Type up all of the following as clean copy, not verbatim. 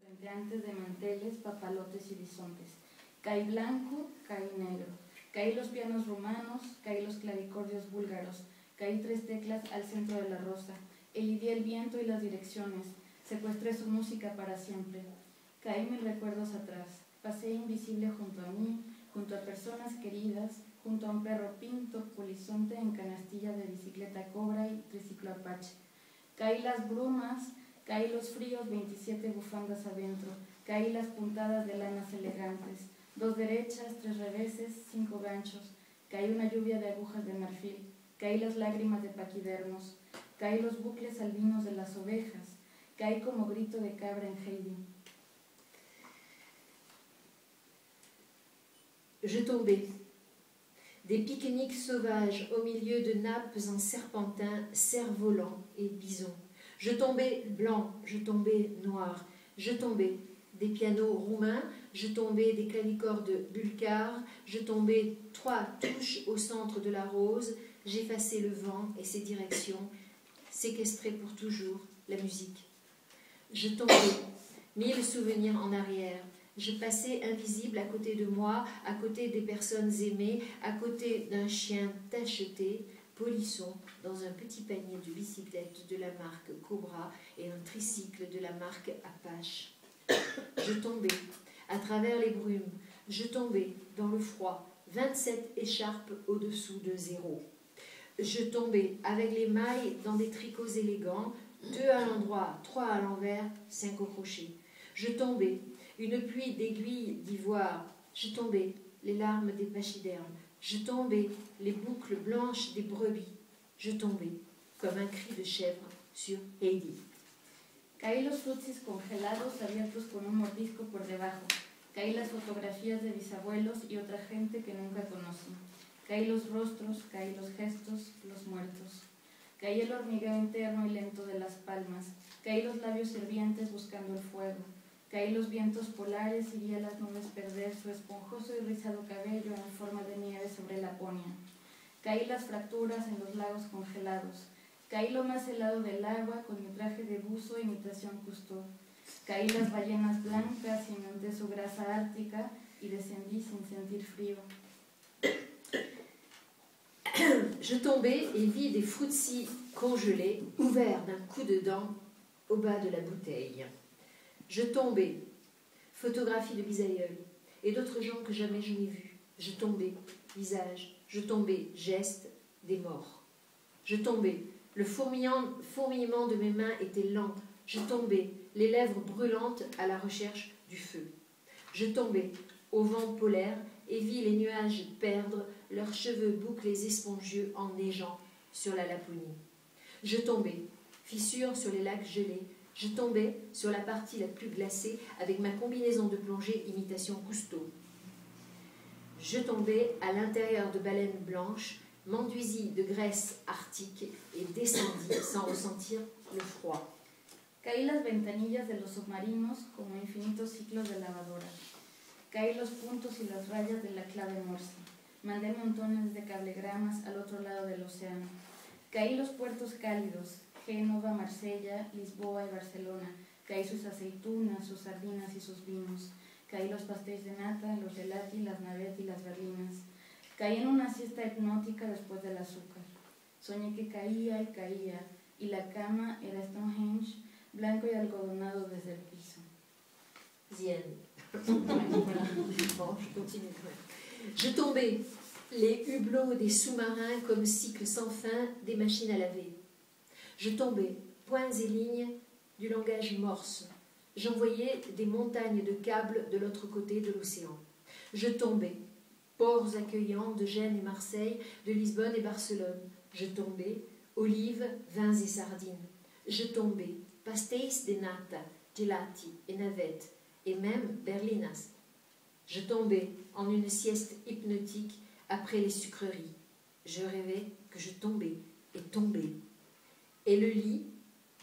Penteantes de manteles, papalotes y bisontes. Caí blanco, caí negro. Caí los pianos romanos, caí los clavicordios búlgaros. Caí 3 teclas al centro de la rosa. Elidí el viento y las direcciones. Secuestré su música para siempre. Caí 1000 recuerdos atrás. Pasé invisible junto a mí, junto a personas queridas, junto a un perro pinto, polizonte en canastilla de bicicleta cobra y triciclo apache. Caí las brumas, caí los fríos 27 bufandas adentro, caí las puntadas de lanas elegantes, 2 derechas, 3 reveses, 5 ganchos, caí una lluvia de agujas de marfil, caí las lágrimas de paquidermos, caí los bucles albinos de las ovejas, caí como grito de cabra en Heidi. Je tombais. Des pique-niques sauvages au milieu de nappes en serpentin, cerfs-volants et bisons. Je tombais blanc, je tombais noir, je tombais des pianos roumains, je tombais des clavicordes bulgares, je tombais 3 touches au centre de la rose, j'effaçais le vent et ses directions, séquestré pour toujours la musique. Je tombais, 1000 souvenirs en arrière. Je passais invisible à côté de moi, à côté des personnes aimées, à côté d'un chien tacheté, polisson, dans un petit panier de bicyclette de la marque Cobra et un tricycle de la marque Apache. Je tombais à travers les brumes, je tombais dans le froid, 27 écharpes au-dessous de 0. Je tombais avec les mailles dans des tricots élégants, 2 à l'endroit, 3 à l'envers, 5 au crochet. Je tombais, une pluie d'aiguilles d'ivoire, je tombais, les larmes des pachydermes, je tombais, les boucles blanches des brebis, je tombais, comme un cri de chèvre sur Heidi. Caí los frutsis congelados abiertos con un mordisco por debajo. Caí las fotografías de bisabuelos y otra gente que nunca conocí. Caí los rostros, caí los gestos, los muertos. Caí el hormigueo interno y lento de las palmas. Caí los labios hirvientes buscando el fuego. Caí los vientos polares y vi a las nubes perder su esponjoso y rizado cabello en forma de nieve sobre Laponia. Caí las fracturas en los lagos congelados. Caí lo más helado del agua con mi traje de buzo imitación Cousteau. Caí las ballenas blancas y me unté su grasa ártica y descendí sin sentir frío. Je tombais et vis des fruits congelés, ouverts d'un coup de dent au bas de la bouteille. Je tombais, photographie de bisaïeul, et d'autres gens que jamais je n'ai vus. Je tombais, visage, je tombais, geste, des morts. Je tombais, le fourmillement de mes mains était lent. Je tombais, les lèvres brûlantes à la recherche du feu. Je tombais, au vent polaire, et vis les nuages perdre leurs cheveux bouclés et spongieux en neigeant sur la Laponie. Je tombais, fissures sur les lacs gelés. Je tombais sur la partie la plus glacée avec ma combinaison de plongée imitation Cousteau. Je tombais à l'intérieur de baleines blanches, m'enduisis de graisse arctique et descendis sans ressentir le froid. Caí las ventanillas de los submarinos como infinitos ciclos de lavadora. Caí los puntos y las rayas de la clave Morse. Mandé montones de cablegramas al otro lado del océano. Caí los puertos cálidos, Génova, Marsella, Lisboa y Barcelona. Caí sus aceitunas, sus sardinas y sus vinos. Caí los pastéis de nata, los gelati, las navetti y las berlinas. Caí en una siesta hipnótica después del azúcar. Soñé que caía, y la cama era Stonehenge, blanco y algodonado desde el piso. Bien. Bon, je continue quand même. Je tombais, les hublots des sous-marins comme cycle sans fin des machines à laver. Je tombais, points et lignes du langage morse. J'envoyais des montagnes de câbles de l'autre côté de l'océan. Je tombais, ports accueillants de Gênes et Marseille, de Lisbonne et Barcelone. Je tombais, olives, vins et sardines. Je tombais, pastéis de nata, gelati et navettes, et même berlinas. Je tombais en une sieste hypnotique après les sucreries. Je rêvais que je tombais et tombais. Et le lit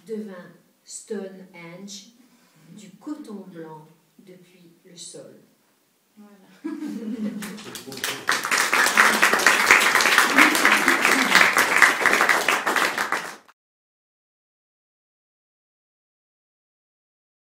devint Stonehenge, du coton blanc depuis le sol. Voilà.